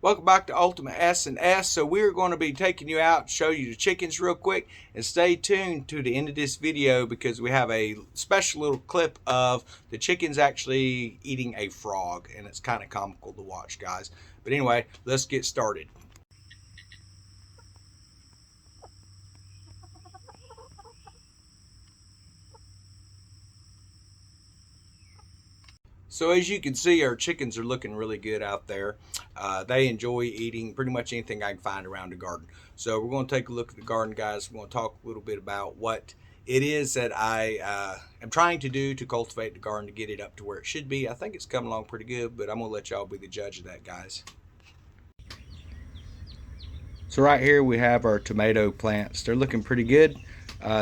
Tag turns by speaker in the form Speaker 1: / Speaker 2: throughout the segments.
Speaker 1: Welcome back to Ultimate S&S. So we're going to be taking you out, show you the chickens real quick, and stay tuned to the end of this video because we have a special little clip of the chickens actually eating a frog, and it's kind of comical to watch, guys. But anyway, let's get started. So as you can see, our chickens are looking really good out there. They enjoy eating pretty much anything I can find around the garden. So we're going to take a look at the garden, guys. We're going to talk a little bit about what it is that I am trying to do to cultivate the garden to get it up to where it should be. I think it's coming along pretty good, but I'm going to let y'all be the judge of that, guys. So right here we have our tomato plants. They're looking pretty good.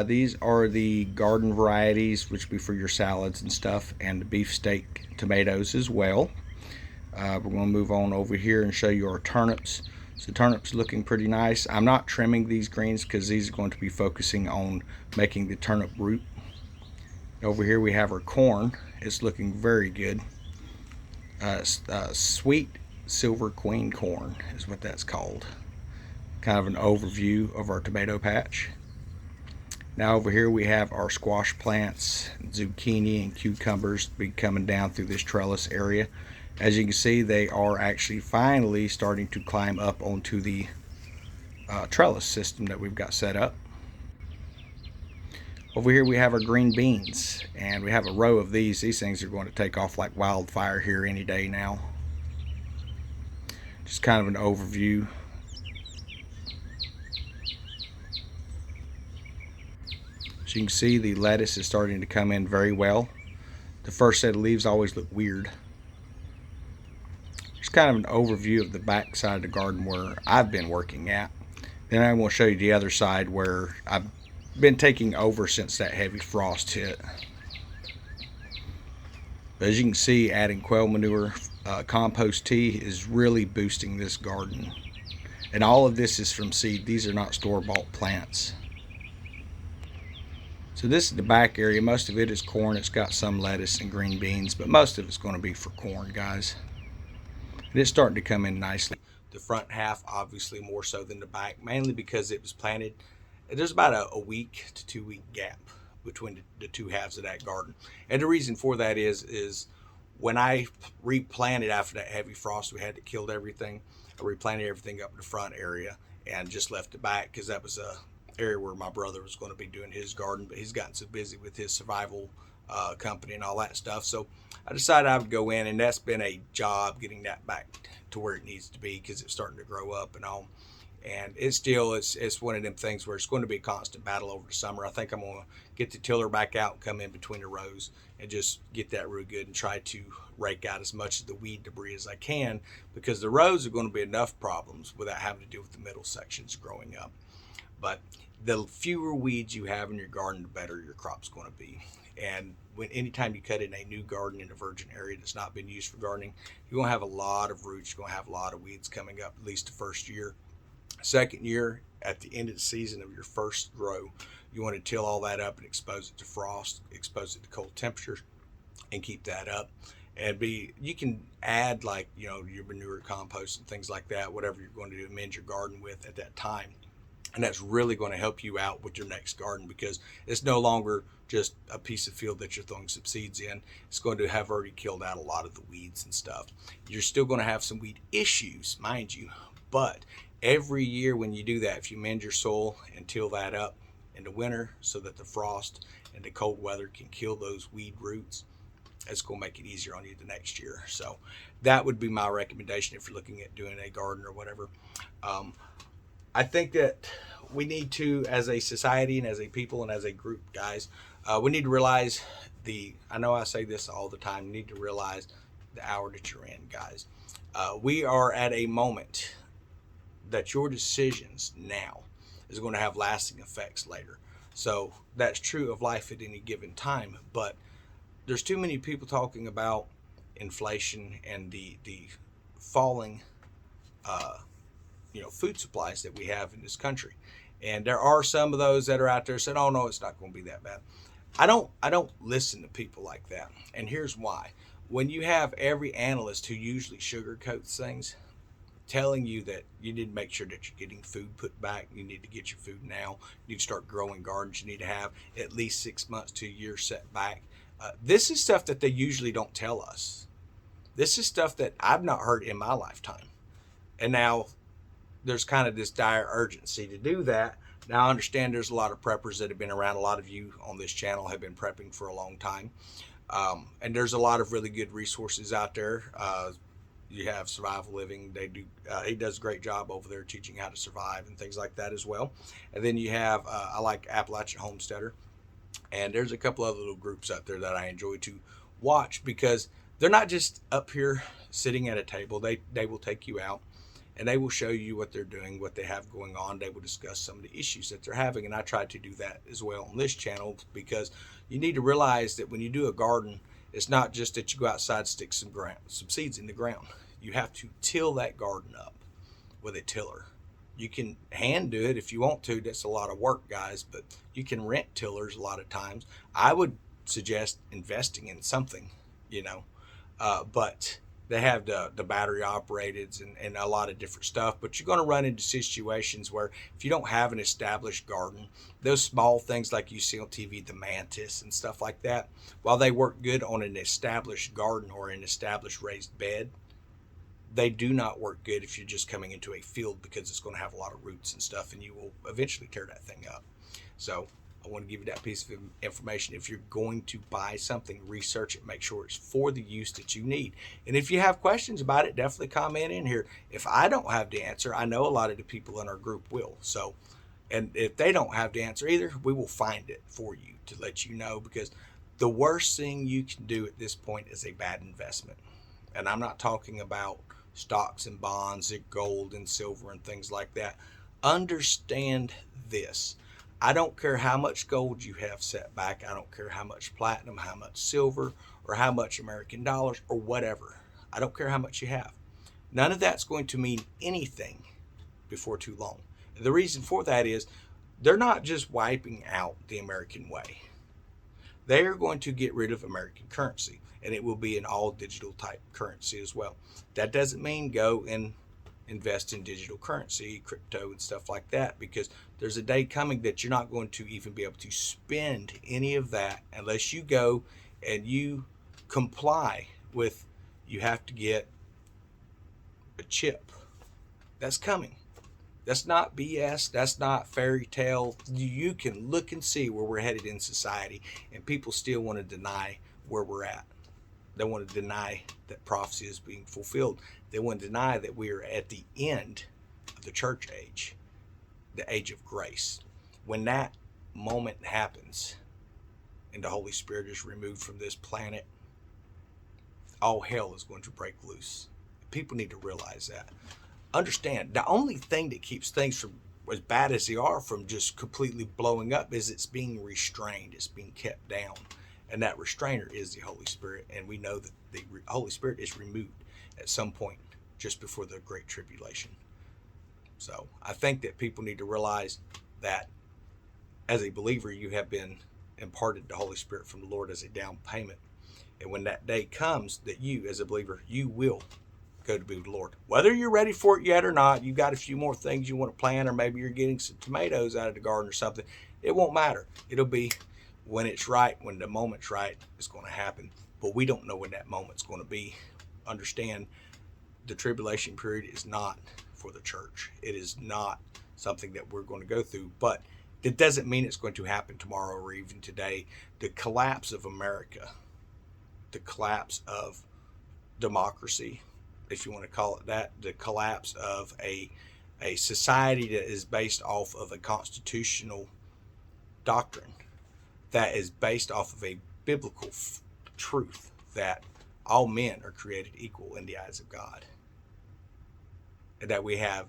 Speaker 1: These are the garden varieties, which would be for your salads and stuff, and the beefsteak tomatoes as well. We're going to move on over here and show you our turnips. So turnips looking pretty nice. I'm not trimming these greens because these are going to be focusing on making the turnip root. Over here we have our corn. It's looking very good. Sweet silver queen corn is what that's called. Kind of an overview of our tomato patch. Now over here we have our squash plants, zucchini and cucumbers be coming down through this trellis area. As you can see, they are actually finally starting to climb up onto the trellis system that we've got set up. Over here we have our green beans, and we have a row of these. These things are going to take off like wildfire here any day now. Just kind of an overview. As you can see, the lettuce is starting to come in very well. The first set of leaves always look weird. Just kind of an overview of the back side of the garden where I've been working at. Then I'm going to show you the other side where I've been taking over since that heavy frost hit. But as you can see, adding quail manure, compost tea is really boosting this garden. And all of this is from seed. These are not store-bought plants. So this is the back area. Most of it is corn. It's got some lettuce and green beans, but most of it's going to be for corn, guys. And it's starting to come in nicely. The front half, obviously, more so than the back, mainly because it was planted. There's about a week to 2 week gap between the two halves of that garden. And the reason for that is when I replanted after that heavy frost we had that killed everything, I replanted everything up in the front area and just left it back because that was a area where my brother was going to be doing his garden, but he's gotten so busy with his survival company and all that stuff. So I decided I would go in, and that's been a job getting that back to where it needs to be because it's starting to grow up and all. And it's one of them things where it's going to be a constant battle over the summer. I think I'm going to get the tiller back out and come in between the rows and just get that real good and try to rake out as much of the weed debris as I can, because the rows are going to be enough problems without having to deal with the middle sections growing up. But the fewer weeds you have in your garden, the better your crop's going to be. And anytime you cut in a new garden in a virgin area that's not been used for gardening, you're going to have a lot of roots. You're going to have a lot of weeds coming up, at least the first year. Second year, at the end of the season of your first row, you want to till all that up and expose it to frost, expose it to cold temperatures, and keep that up. And you can add, like, your manure, compost, and things like that, whatever you're going to do, amend your garden with at that time. And that's really going to help you out with your next garden, because it's no longer just a piece of field that you're throwing some seeds in. It's going to have already killed out a lot of the weeds and stuff. You're still going to have some weed issues, mind you, but every year when you do that, if you mend your soil and till that up in the winter so that the frost and the cold weather can kill those weed roots, it's going to make it easier on you the next year. So that would be my recommendation if you're looking at doing a garden or whatever. I think that we need to, as a society and as a people and as a group, guys, we need to realize I know I say this all the time, you need to realize the hour that you're in, guys. We are at a moment that your decisions now is going to have lasting effects later. So that's true of life at any given time, but there's too many people talking about inflation and the falling food supplies that we have in this country. And there are some of those that are out there saying, oh no, it's not going to be that bad. I don't listen to people like that. And here's why. When you have every analyst who usually sugarcoats things, telling you that you need to make sure that you're getting food put back. You need to get your food now. You need to start growing gardens. You need to have at least 6 months to a year set back. This is stuff that they usually don't tell us. This is stuff that I've not heard in my lifetime. And now there's kind of this dire urgency to do that. Now I understand there's a lot of preppers that have been around. A lot of you on this channel have been prepping for a long time. And there's a lot of really good resources out there. You have Survival Living. He does a great job over there teaching how to survive and things like that as well. And then you have, I like Appalachian Homesteader. And there's a couple other little groups out there that I enjoy to watch, because they're not just up here sitting at a table. They will take you out and they will show you what they're doing, what they have going on. They will discuss some of the issues that they're having. And I try to do that as well on this channel, because you need to realize that when you do a garden, it's not just that you go outside and stick some seeds in the ground. You have to till that garden up with a tiller. You can hand do it if you want to. That's a lot of work, guys, but you can rent tillers a lot of times. I would suggest investing in something, but they have the battery operated and a lot of different stuff. But you're going to run into situations where if you don't have an established garden, those small things like you see on TV, the mantis and stuff like that, while they work good on an established garden or an established raised bed, they do not work good if you're just coming into a field, because it's going to have a lot of roots and stuff, and you will eventually tear that thing up. So I want to give you that piece of information. If you're going to buy something, research it, make sure it's for the use that you need. And if you have questions about it, definitely comment in here. If I don't have the answer, I know a lot of the people in our group will. So, and if they don't have the answer either, we will find it for you to let you know, because the worst thing you can do at this point is a bad investment. And I'm not talking about stocks and bonds and gold and silver and things like that. Understand this. I don't care how much gold you have set back. I don't care how much platinum, how much silver, or how much American dollars or whatever. I don't care how much you have. None of that's going to mean anything before too long. And the reason for that is they're not just wiping out the American way. They are going to get rid of American currency, and it will be an all digital type currency as well. That doesn't mean go and invest in digital currency, crypto and stuff like that, because there's a day coming that you're not going to even be able to spend any of that unless you go and you comply with, you have to get a chip. That's coming. That's not BS. That's not fairy tale. You can look and see where we're headed in society, and people still want to deny where we're at. They want to deny that prophecy is being fulfilled. They want to deny that we are at the end of the church age, the age of grace. When that moment happens and the Holy Spirit is removed from this planet, all hell is going to break loose. People need to realize that. Understand, the only thing that keeps things from, as bad as they are, from just completely blowing up is it's being restrained. It's being kept down. And that restrainer is the Holy Spirit. And we know that the Holy Spirit is removed at some point just before the Great Tribulation. So I think that people need to realize that as a believer, you have been imparted the Holy Spirit from the Lord as a down payment. And when that day comes, that you, as a believer, you will go to be with the Lord. Whether you're ready for it yet or not, you've got a few more things you want to plant, or maybe you're getting some tomatoes out of the garden or something. It won't matter. It'll be when it's right, when the moment's right, it's going to happen. But we don't know when that moment's going to be. Understand, the tribulation period is not for the church. It is not something that we're going to go through. But it doesn't mean it's going to happen tomorrow or even today. The collapse of America, the collapse of democracy, if you want to call it that, the collapse of a society that is based off of a constitutional doctrine, that is based off of a biblical truth that all men are created equal in the eyes of God, and that we have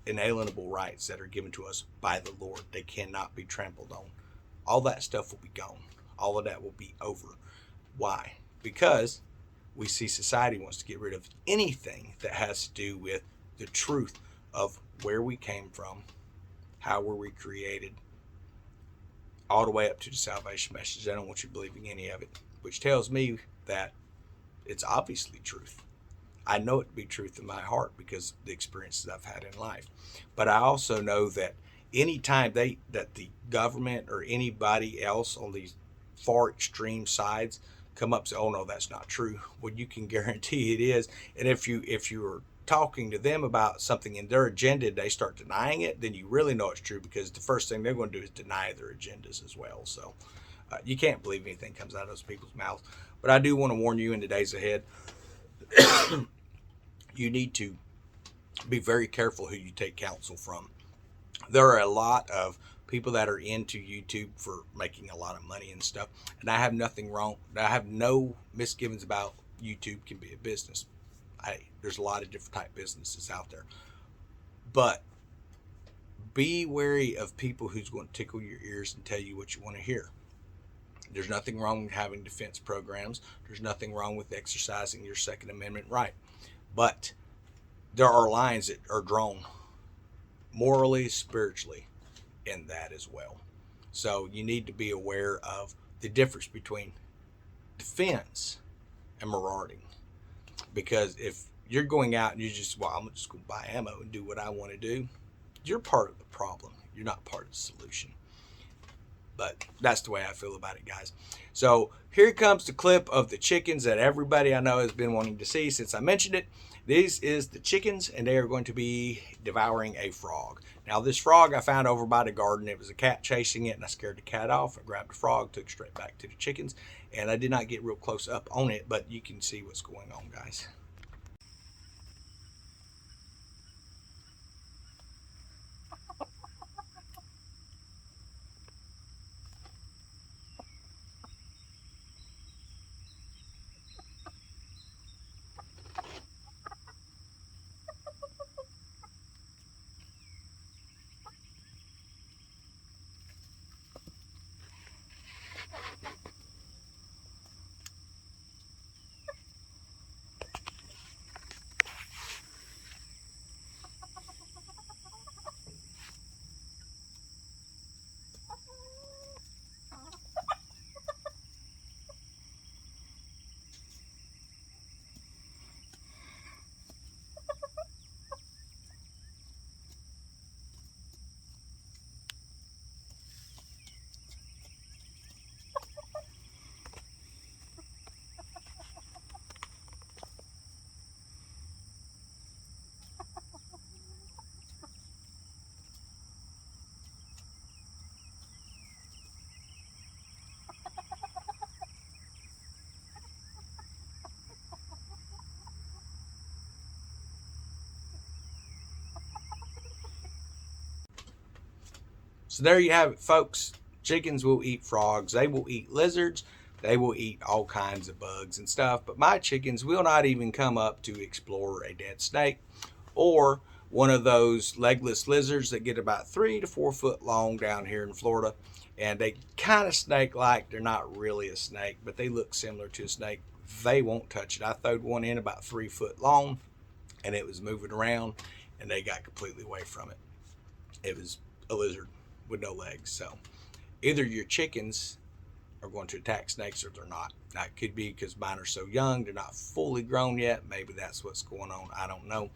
Speaker 1: inalienable rights that are given to us by the Lord. They cannot be trampled on. All that stuff will be gone. All of that will be over. Why? Because we see society wants to get rid of anything that has to do with the truth of where we came from, how were we created, all the way up to the salvation message. I don't want you believing any of it, which tells me that it's obviously truth. I know it to be truth in my heart because of the experiences I've had in life. But I also know that anytime that the government or anybody else on these far extreme sides come up and say, "Oh no, that's not true," well, you can guarantee it is. And if you are talking to them about something in their agenda, they start denying it, then you really know it's true because the first thing they're going to do is deny their agendas as well. So you can't believe anything comes out of those people's mouths. But I do want to warn you in the days ahead, you need to be very careful who you take counsel from. There are a lot of people that are into YouTube for making a lot of money and stuff, and I have nothing wrong. I have no misgivings about YouTube can be a business. There's a lot of different type businesses out there, but be wary of people who's going to tickle your ears and tell you what you want to hear. There's nothing wrong with having defense programs. There's nothing wrong with exercising your Second Amendment right, but there are lines that are drawn morally, spiritually in that as well. So you need to be aware of the difference between defense and marauding. Because if you're going out and you just, well, I'm just going to buy ammo and do what I want to do, you're part of the problem. You're not part of the solution. But that's the way I feel about it, guys. So here comes the clip of the chickens that everybody I know has been wanting to see since I mentioned it. This is the chickens, and they are going to be devouring a frog. Now, this frog I found over by the garden. It was a cat chasing it, and I scared the cat off. I grabbed the frog, took it straight back to the chickens, and I did not get real close up on it, but you can see what's going on, guys. So there you have it, folks. Chickens will eat frogs. They will eat lizards. They will eat all kinds of bugs and stuff. But my chickens will not even come up to explore a dead snake or one of those legless lizards that get about 3 to 4 foot long down here in Florida. And they kind of snake-like. They're not really a snake, but they look similar to a snake. They won't touch it. I throwed one in about 3 foot long, and it was moving around, and they got completely away from it. It was a lizard with no legs. So either your chickens are going to attack snakes or they're not. Now, it could be because mine are so young, they're not fully grown yet. Maybe that's what's going on. I don't know.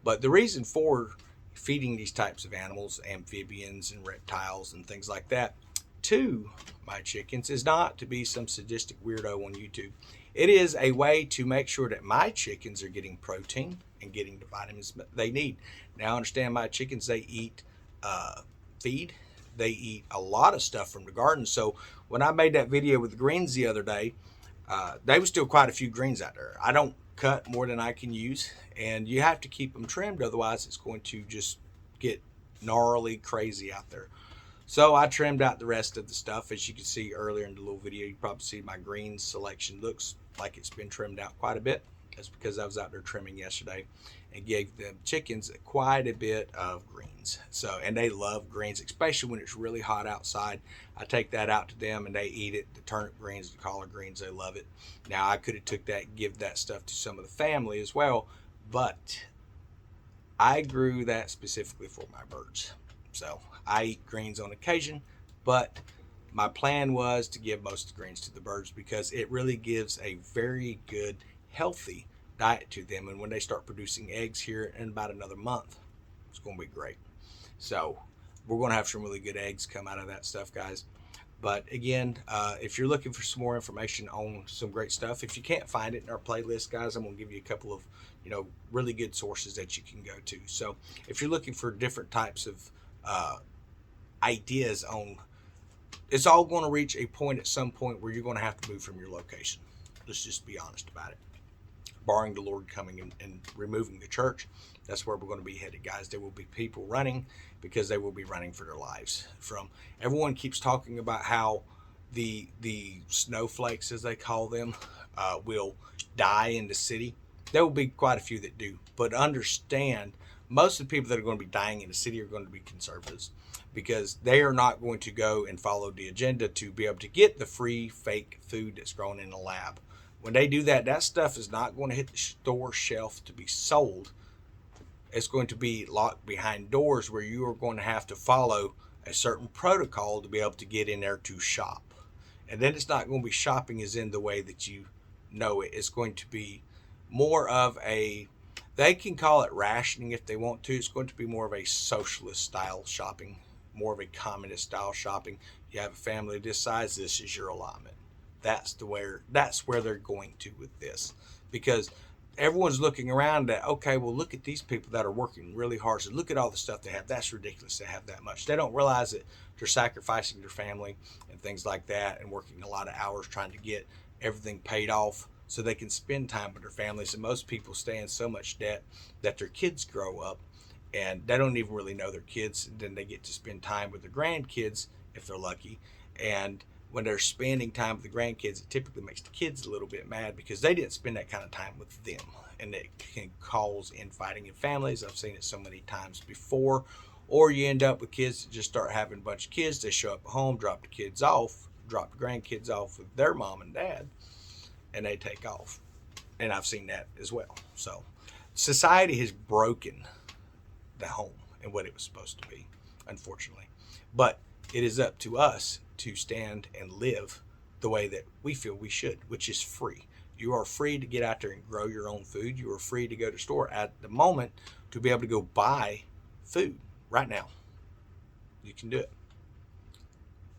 Speaker 1: But the reason for feeding these types of animals, amphibians and reptiles and things like that, to my chickens is not to be some sadistic weirdo on YouTube. It is a way to make sure that my chickens are getting protein and getting the vitamins they need. Now, understand my chickens, they eat feed. They eat a lot of stuff from the garden. So when I made that video with the greens the other day, there was still quite a few greens out there. I don't cut more than I can use, and you have to keep them trimmed. Otherwise, it's going to just get gnarly crazy out there. So I trimmed out the rest of the stuff. As you can see earlier in the little video, you probably see my greens selection looks like it's been trimmed out quite a bit. That's because I was out there trimming yesterday and gave the chickens quite a bit of greens. So, and they love greens, especially when it's really hot outside. I take that out to them and they eat it. The turnip greens, the collard greens, they love it. Now I could have took that and give that stuff to some of the family as well, but I grew that specifically for my birds. So I eat greens on occasion, but my plan was to give most of the greens to the birds because it really gives a very good, healthy diet to them. And when they start producing eggs here in about another month, it's going to be great. So we're going to have some really good eggs come out of that stuff, guys. But again, if you're looking for some more information on some great stuff, if you can't find it in our playlist, guys, I'm going to give you a couple of, really good sources that you can go to. So if you're looking for different types of ideas on, it's all going to reach a point at some point where you're going to have to move from your location. Let's just be honest about it. Barring the Lord coming and removing the church, that's where we're going to be headed, guys. There will be people running because they will be running for their lives. From everyone keeps talking about how the snowflakes, as they call them, will die in the city. There will be quite a few that do, but understand most of the people that are going to be dying in the city are going to be conservatives, because they are not going to go and follow the agenda to be able to get the free fake food that's grown in a lab. When they do that, that stuff is not going to hit the store shelf to be sold. It's going to be locked behind doors where you are going to have to follow a certain protocol to be able to get in there to shop. And then it's not going to be shopping as in the way that you know it. It's going to be more of a, they can call it rationing if they want to. It's going to be more of a socialist style shopping, more of a communist style shopping. You have a family this size, this is your allotment. That's where they're going to with this, because everyone's looking around at, okay, well, look at these people that are working really hard. So look at all the stuff they have. That's ridiculous to have that much. They don't realize that they're sacrificing their family and things like that, and working a lot of hours trying to get everything paid off so they can spend time with their families. And most people stay in so much debt that their kids grow up and they don't even really know their kids. And then they get to spend time with their grandkids if they're lucky. And when they're spending time with the grandkids, it typically makes the kids a little bit mad because they didn't spend that kind of time with them. And it can cause infighting in families. I've seen it so many times before. Or you end up with kids that just start having a bunch of kids. They show up at home, drop the grandkids off with their mom and dad, and they take off. And I've seen that as well. So society has broken the home and what it was supposed to be, unfortunately. But it is up to us to stand and live the way that we feel we should, which is free. You are free to get out there and grow your own food. You are free to go to the store at the moment to be able to go buy food right now. You can do it.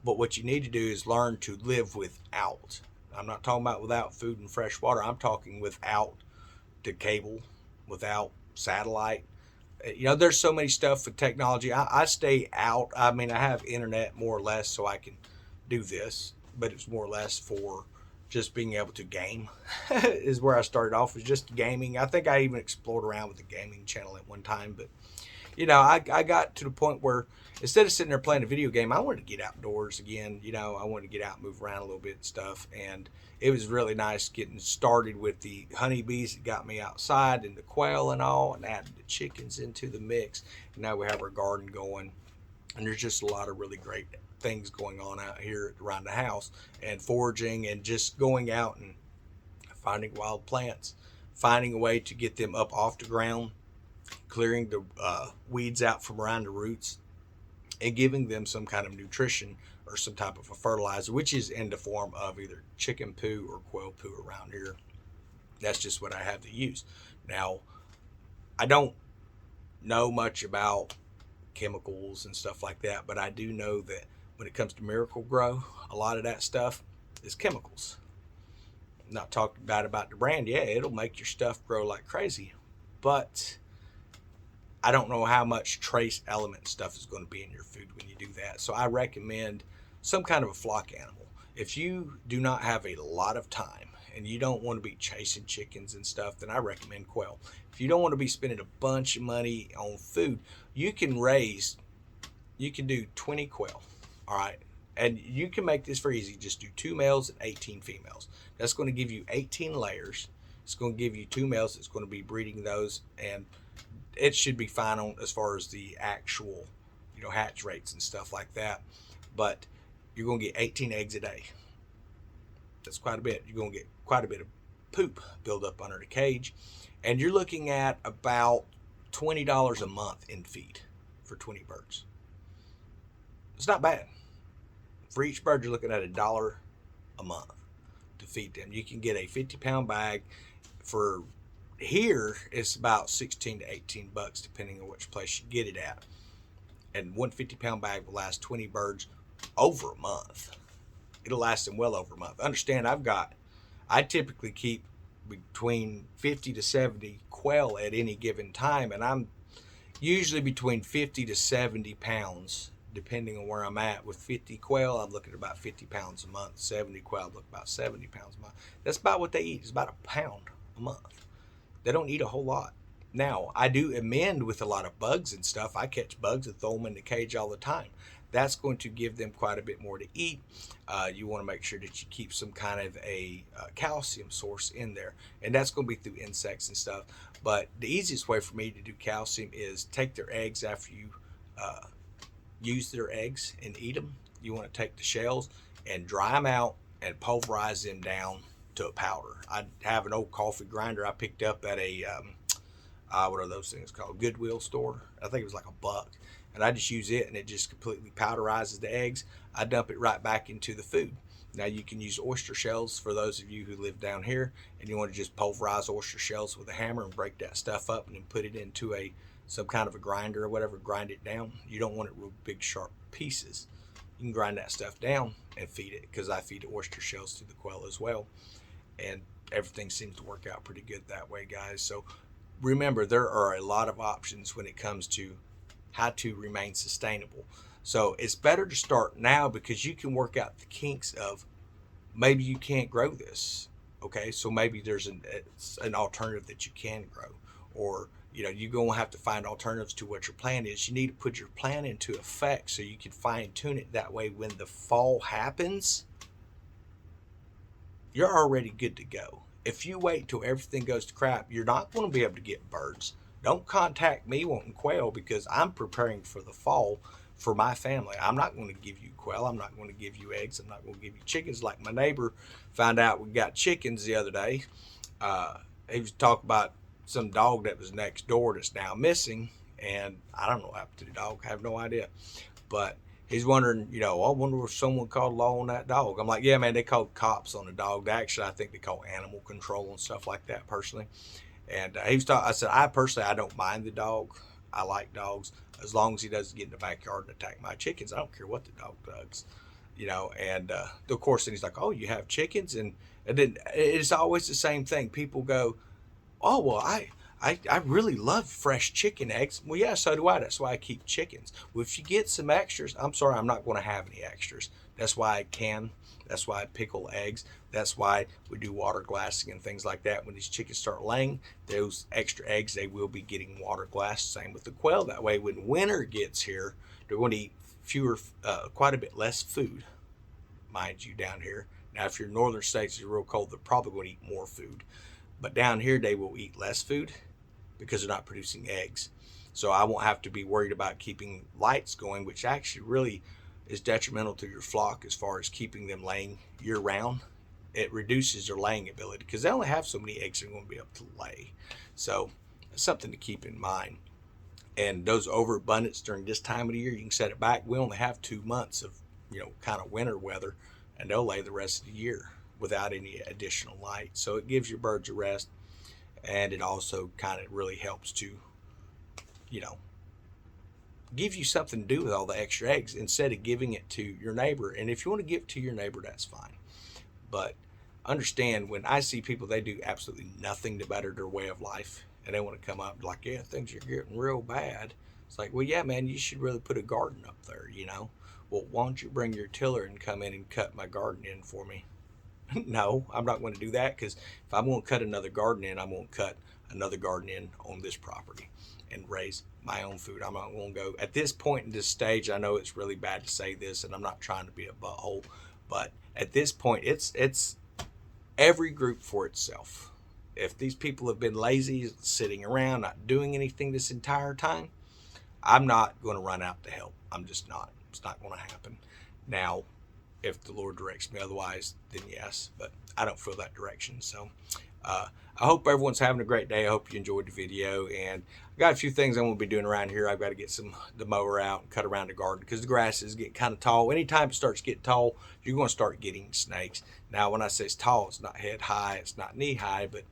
Speaker 1: But what you need to do is learn to live without. I'm not talking about without food and fresh water. I'm talking without the cable, without satellite. There's so many stuff with technology. I stay out. I mean, I have internet more or less so I can do this, but it's more or less for just being able to game is where I started off, was just gaming. I think I even explored around with the gaming channel at one time, but I got to the point where instead of sitting there playing a video game, I wanted to get outdoors again. I wanted to get out and move around a little bit and stuff. And it was really nice getting started with the honeybees that got me outside, and the quail and all, and added the chickens into the mix. And now we have our garden going, and there's just a lot of really great things going on out here around the house, and foraging and just going out and finding wild plants, finding a way to get them up off the ground, clearing the weeds out from around the roots, and giving them some kind of nutrition or some type of a fertilizer, which is in the form of either chicken poo or quail poo around here. That's just what I have to use. Now, I don't know much about chemicals and stuff like that, but I do know that when it comes to Miracle Grow, a lot of that stuff is chemicals. I'm not talking about the brand. Yeah, it'll make your stuff grow like crazy, but I don't know how much trace element stuff is going to be in your food when you do that. So I recommend some kind of a flock animal. If you do not have a lot of time and you don't want to be chasing chickens and stuff, then I recommend quail. If you don't want to be spending a bunch of money on food, you can do 20 quail, all right? And you can make this very easy. Just do 2 males and 18 females. That's going to give you 18 layers. It's going to give you 2 males that's going to be breeding those, and it should be fine on as far as the actual, hatch rates and stuff like that. But you're going to get 18 eggs a day. That's quite a bit. You're going to get quite a bit of poop build up under the cage. And you're looking at about $20 a month in feed for 20 birds. It's not bad. For each bird, you're looking at $1 a month to feed them. You can get a 50-pound bag for here it's about 16 to 18 bucks depending on which place you get it at. And 150-pound bag will last 20 birds over a month. It'll last them well over a month. Understand, I typically keep between 50 to 70 quail at any given time, and I'm usually between 50 to 70 pounds depending on where I'm at. With 50 quail, I'm looking at about 50 pounds a month. 70 quail, I look about 70 pounds a month. That's about what they eat. It's about a pound a month. They don't eat a whole lot. Now, I do amend with a lot of bugs and stuff. I catch bugs and throw them in the cage all the time. That's going to give them quite a bit more to eat. You want to make sure that you keep some kind of a calcium source in there, and that's going to be through insects and stuff. But the easiest way for me to do calcium is take their eggs after you use their eggs and eat them. You want to take the shells and dry them out and pulverize them down to a powder. I have an old coffee grinder I picked up at a what are those things called? Goodwill store. I think it was like $1. And I just use it, and it just completely powderizes the eggs. I dump it right back into the food. Now you can use oyster shells for those of you who live down here and you want to just pulverize oyster shells with a hammer and break that stuff up and then put it into some kind of a grinder or whatever, grind it down. You don't want it real big sharp pieces. You can grind that stuff down and feed it, because I feed oyster shells to the quail as well. And everything seems to work out pretty good that way, guys. So remember, there are a lot of options when it comes to how to remain sustainable. So it's better to start now, because you can work out the kinks of maybe you can't grow this. Okay, so maybe there's an alternative that you can grow, or you're going to have to find alternatives to what your plan is. You need to put your plan into effect so you can fine tune it. That way, when the fall happens, you're already good to go. If you wait until everything goes to crap, you're not going to be able to get birds. Don't contact me wanting quail, because I'm preparing for the fall for my family. I'm not going to give you quail. I'm not going to give you eggs. I'm not going to give you chickens. Like my neighbor found out we got chickens the other day. He was talking about some dog that was next door that's now missing, and I don't know what happened to the dog. I have no idea. But he's wondering, I wonder if someone called law on that dog. I'm like, yeah, man, they called cops on the dog. Actually, I think they call animal control and stuff like that, personally. And he was talking, I said, I don't mind the dog. I like dogs as long as he doesn't get in the backyard and attack my chickens. I don't care what the dog does, And of course, then he's like, oh, you have chickens? And then it's always the same thing. People go, oh, well, I really love fresh chicken eggs. Well, yeah, so do I. That's why I keep chickens. Well, if you get some extras, I'm sorry, I'm not going to have any extras. That's why I can. That's why I pickle eggs. That's why we do water glassing and things like that. When these chickens start laying, those extra eggs, they will be getting water glassed. Same with the quail. That way, when winter gets here, they're going to eat quite a bit less food, mind you, down here. Now, if your northern states are real cold, they're probably going to eat more food. But down here, they will eat less food because they're not producing eggs. So I won't have to be worried about keeping lights going, which actually really is detrimental to your flock as far as keeping them laying year round. It reduces their laying ability because they only have so many eggs they're going to be able to lay. So it's something to keep in mind. And those overabundance during this time of the year, you can set it back. We only have 2 months of, kind of winter weather, and they'll lay the rest of the year without any additional light. So it gives your birds a rest, and it also kind of really helps to, give you something to do with all the extra eggs instead of giving it to your neighbor. And if you want to give it to your neighbor, that's fine. But understand, when I see people, they do absolutely nothing to better their way of life, and they want to come up like, yeah, things are getting real bad. It's like, well, yeah, man, you should really put a garden up there, Well, why don't you bring your tiller and come in and cut my garden in for me? No, I'm not going to do that, because if I'm going to cut another garden in, I'm going to cut another garden in on this property and raise my own food. I'm not going to go at this point in this stage. I know it's really bad to say this, and I'm not trying to be a butthole, but at this point, it's every group for itself. If these people have been lazy, sitting around, not doing anything this entire time, I'm not going to run out to help. I'm just not. It's not going to happen. Now, if the Lord directs me otherwise, then yes, but I don't feel that direction. So I hope everyone's having a great day. I hope you enjoyed the video, and I got a few things I'm going to be doing around here. I've got to get the mower out and cut around the garden because the grass is getting kind of tall. Anytime it starts getting tall, you're going to start getting snakes. Now, when I say it's tall, it's not head high, it's not knee high, but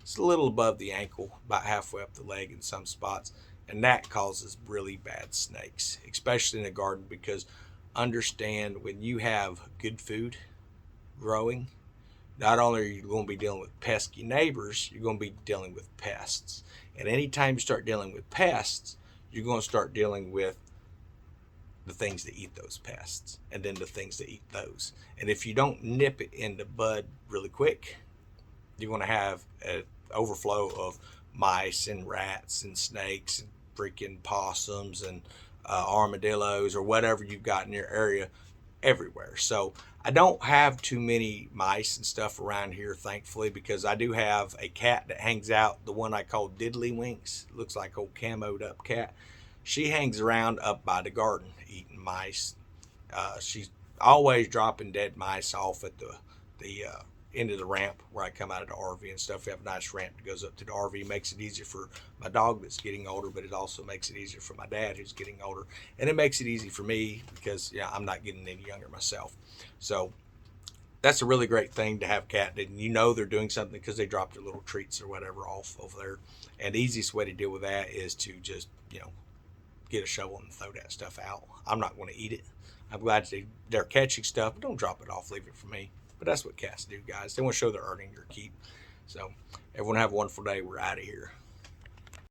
Speaker 1: It's a little above the ankle, about halfway up the leg in some spots, and that causes really bad snakes, especially in the garden, because understand, when you have good food growing, not only are you going to be dealing with pesky neighbors, you're going to be dealing with pests. And anytime you start dealing with pests, you're going to start dealing with the things that eat those pests, and then the things that eat those. And if you don't nip it in the bud really quick, you're going to have an overflow of mice and rats and snakes and freaking possums and armadillos or whatever you've got in your area everywhere. So I don't have too many mice and stuff around here, thankfully, because I do have a cat that hangs out, the one I call Diddlywinks. Looks like old camoed up cat. She hangs around up by the garden eating mice. She's always dropping dead mice off at the end of the ramp where I come out of the RV and stuff. We have a nice ramp that goes up to the RV. Makes it easier for my dog that's getting older, but it also makes it easier for my dad who's getting older. And it makes it easy for me because I'm not getting any younger myself. So that's a really great thing to have cat. And they're doing something because they drop their little treats or whatever off over there. And the easiest way to deal with that is to just, get a shovel and throw that stuff out. I'm not going to eat it. I'm glad they're catching stuff, but don't drop it off. Leave it for me. But that's what cats do, guys. They want to show they're earning their keep. So everyone have a wonderful day. We're out of here.